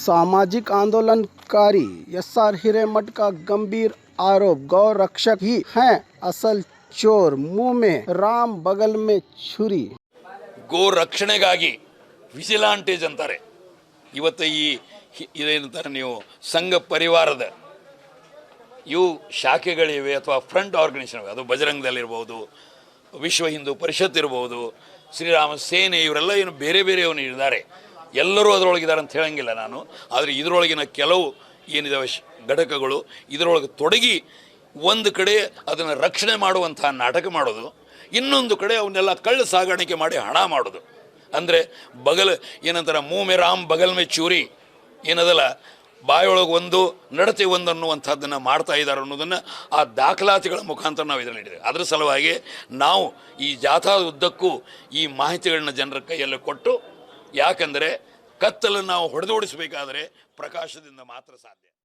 सामाजिक आंदोलनकारी एसआर हिरेमठ का गंभीर आरोप, गौ रक्षक ही हैं असल चोर, मुंह में राम बगल में छुरी। ಗೋ ರಕ್ಷಣೆಗಾಗಿ ವಿಜಿಲಾಂಟೇಜ್ ಅಂತಾರೆ. ಇವತ್ತು ಇದೇನಂತಾರೆ ನೀವು ಸಂಘ ಪರಿವಾರದ ಇವು ಶಾಖೆಗಳಿವೆ ಅಥವಾ ಫ್ರಂಟ್ ಆರ್ಗನೈಸೇಷನ್, ಅದು ಬಜರಂಗದಲ್ಲಿರ್ಬೋದು, ವಿಶ್ವ ಹಿಂದೂ ಪರಿಷತ್ ಇರ್ಬೋದು, ಶ್ರೀರಾಮ ಸೇನೆ, ಇವರೆಲ್ಲ ಏನು ಬೇರೆ ಬೇರೆಯವನು ಇದ್ದಾರೆ. ಎಲ್ಲರೂ ಅದರೊಳಗಿದ್ದಾರೆ ಅಂತ ಹೇಳಂಗಿಲ್ಲ ನಾನು. ಆದರೆ ಇದರೊಳಗಿನ ಕೆಲವು ಏನಿದಾವೆ ಘಟಕಗಳು ಇದರೊಳಗೆ ತೊಡಗಿ ಒಂದು ಕಡೆ ಅದನ್ನು ರಕ್ಷಣೆ ಮಾಡುವಂಥ ನಾಟಕ ಮಾಡೋದು, ಇನ್ನೊಂದು ಕಡೆ ಅವನ್ನೆಲ್ಲ ಕಳ್ಳ ಸಾಗಾಣಿಕೆ ಮಾಡಿ ಹಣ ಮಾಡೋದು. ಅಂದರೆ ಏನಂತಾರೆ ಮೂಮೆ ರಾಮ್ ಬಗಲ್ ಮೇ ಚೂರಿ ಏನದಲ್ಲ, ಬಾಯೊಳಗೆ ಒಂದು ನಡತೆ ಒಂದು ಅನ್ನುವಂಥದ್ದನ್ನು ಮಾಡ್ತಾ ಇದ್ದಾರೆ ಅನ್ನೋದನ್ನು ಆ ದಾಖಲಾತಿಗಳ ಮುಖಾಂತರ ನಾವು ಇದರಲ್ಲಿ ಹಿಡಿದೇವೆ. ಅದರ ಸಲುವಾಗಿ ನಾವು ಈ ಜಾಥಾದ ಉದ್ದಕ್ಕೂ ಈ ಮಾಹಿತಿಗಳನ್ನ ಜನರ ಕೈಯಲ್ಲಿ ಕೊಟ್ಟು, ಯಾಕಂದರೆ ಕತ್ತಲನ್ನು ನಾವು ಹೊಡೆದೋಡಿಸಬೇಕಾದರೆ ಪ್ರಕಾಶದಿಂದ ಮಾತ್ರ ಸಾಧ್ಯ.